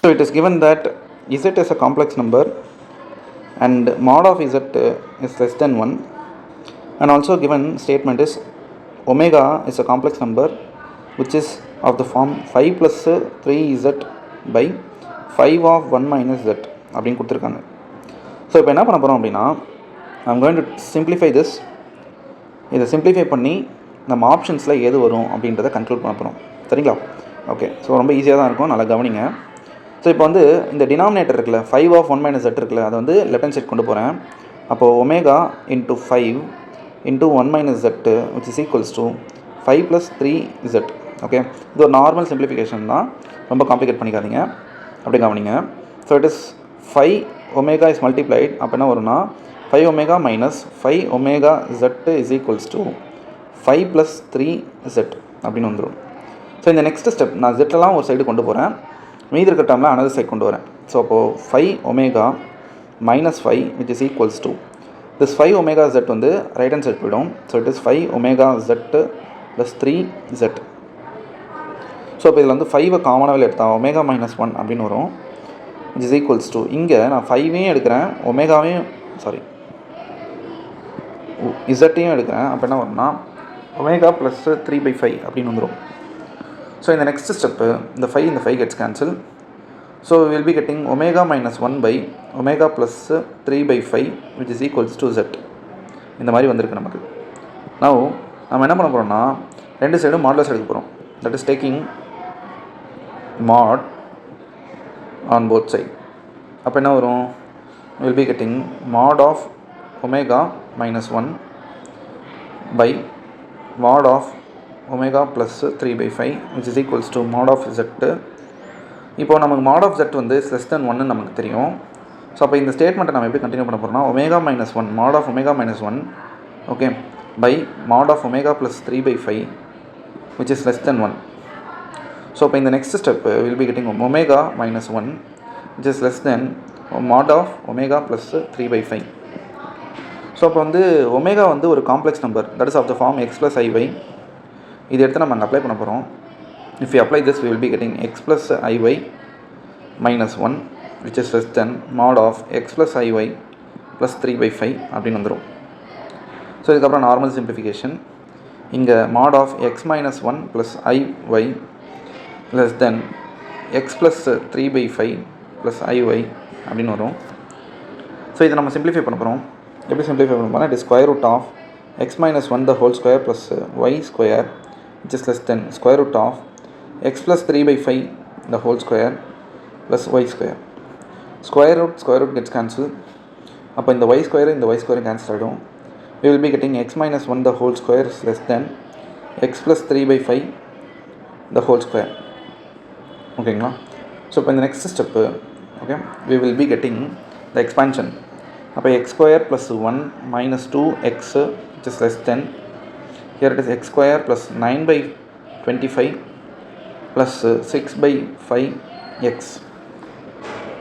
So it is given that z is a complex number and mod of z is less than 1, and also given statement is omega is a complex number which is of the form 5 plus 3z by 5 of 1 minus z அப்படின்னு கொடுத்துருக்காங்க. So இப்போ என்ன பண்ண போகிறோம் அப்படின்னா, I'm going to simplify this. இதை simplify பண்ணி நம்ம ஆப்ஷன்ஸில் எது வரும் அப்படின்றத கன்க்ளூட் பண்ண போகிறோம். சரிங்களா? ஓகே. ஸோ ரொம்ப ஈஸியாக தான் இருக்கும், நல்லா கவனிங்க. ஸோ இப்போ வந்து இந்த டினாமினேட்டர் இருக்குல்ல, 5 of 1 minus z இருக்குல்ல, அதை வந்து லெஃப்ட் ஹேண்ட் சைட் கொண்டு போகிறேன். அப்போது omega into 5 into 1 minus z which is equals to 5 plus 3z. Okay, இது ஒரு நார்மல் சிம்பிளிஃபிகேஷன் தான், ரொம்ப காம்ப்ளிகேட் பண்ணிக்காதீங்க, அப்படி கவனிங்க. So it is 5 omega is multiplied, அப்போ என்ன வரும்னா 5 omega minus 5 omega z is equals to 5 plus 3z அப்படின்னு வந்துடும். ஸோ இந்த நெக்ஸ்ட் ஸ்டெப் நான் ஜெட்டெல்லாம் ஒரு சைடு கொண்டு போகிறேன், மீதி இருக்கிற டைமில் அனதர் சைட் கொண்டு வரேன். ஸோ அப்போது 5 omega minus 5 which is equals to this 5 omega z வந்து ரைட் ஹேண்ட் சைட் போயிடும். So it is 5 omega z plus 3z. So இப்போ இதில் வந்து 5 காமனாக எடுத்தால் omega minus 1 அப்படின்னு வரும், which is equals to, இங்கே நான் 5ஐயும் எடுக்கிறேன், ஒமேகாவையும் இசட்டையும் எடுக்கிறேன், அப்போ என்ன வரும்னா ஒமேகா ப்ளஸ் 3/5 அப்படின்னு வந்துடும். ஸோ இந்த நெக்ஸ்ட் ஸ்டெப்பு இந்த 5 gets cancel. So will be getting omega minus 1 by omega plus 3/5 which is equals to z. இந்த மாதிரி வந்திருக்கு நமக்கு. நவ் நம்ம என்ன பண்ண போகிறோம்னா, ரெண்டு சைடும் மாடுலஸ் எடுக்க போகிறோம். That is taking mod on both side. அப்போ என்ன வரும், will be getting mod of omega minus 1 by mod of omega plus 3/5 which is equals to mod of z. இப்போ நமக்கு mod of z வந்து less than 1 நமக்கு தெரியும். So அப்போ இந்த ஸ்டேட்மெண்ட்டை நம்ம எப்படி கண்டினியூ பண்ண போகிறோம்னா, omega minus 1 mod of omega minus 1 okay by mod of omega plus 3/5 which is less than 1. So இப்போ இந்த next step will be getting omega minus 1 which is less than mod of omega plus 3/5. So அப்போ வந்து omega வந்து ஒரு complex number, that is of the form x plus iy. இது எடுத்து நம்ம அங்கே அப்ளை பண்ண போகிறோம். If you apply this, we will be getting x plus iy minus 1 which is less than mod of x plus iy plus 3/5 அப்படின்னு வந்துடும். So இதுக்கப்புறம் normal simplification, இங்கே mod of x minus 1 plus iy less than x plus 3/5 plus iy அப்படின்னு வரும். So இதை நம்ம simplify பண்ண போகிறோம். எப்படி சிம்பிளிஃபை பண்ண போனால், it is square root of x minus 1 the whole square plus y square which is less than square root of x plus 3/5 the whole square plus y square. Square root gets cancelled. அப்போ இந்த y square cancel ஆகிடும். We will be getting x minus 1 the whole square is less than x plus 3/5 the whole square. ஓகேங்களா? So இப்போ இந்த next step okay, we will be getting the expansion. அப்போ x square plus 1 minus 2x which is less than, here it is x square plus 9/25 plus 6/5x.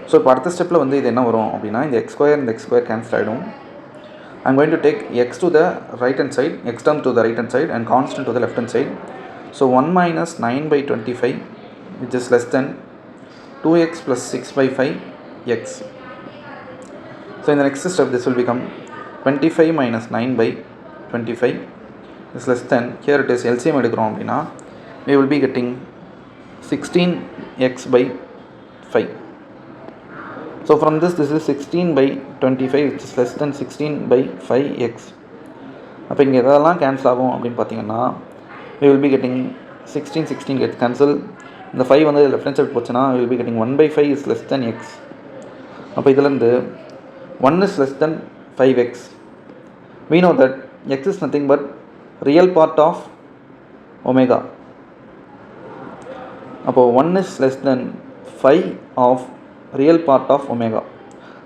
So இப்போ அடுத்த ஸ்டெப்பில் வந்து இது என்ன வரும் அப்படின்னா, இந்த x square இந்த x square cancel ஆகிடும். I'm going to take x to the right hand side, x term to the right hand side and constant to the left hand side. So 1 minus 9/25 which is less than 2x plus 6/5x. So in the next step this will become 25 minus 9/25 is less than, here it is LCM எடுக்கிறோம் அப்படின்னா we will be getting 16x/5. So from this is 16/25 which is less than 16/5x. அப்போ இங்கே எதெல்லாம் cancel ஆகும் அப்படின்னு பார்த்தீங்கன்னா, we will be getting 16 gets cancel. இந்த 5 வந்து லெஃப்ட் ஹேண்ட் சைட் போச்சுன்னா we will be getting 1/5 is less than x. அப்போ இதிலேருந்து 1 is less than 5x. We know that x is nothing but real part of omega. அப்போ 1 is less than 5 of real part of omega.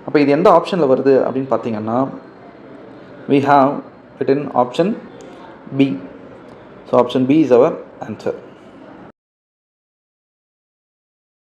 அப்போ இது எந்த ஆப்ஷனில் வருது அப்படின்னு பார்த்தீங்கன்னா, we have it in option B. So option B is our answer.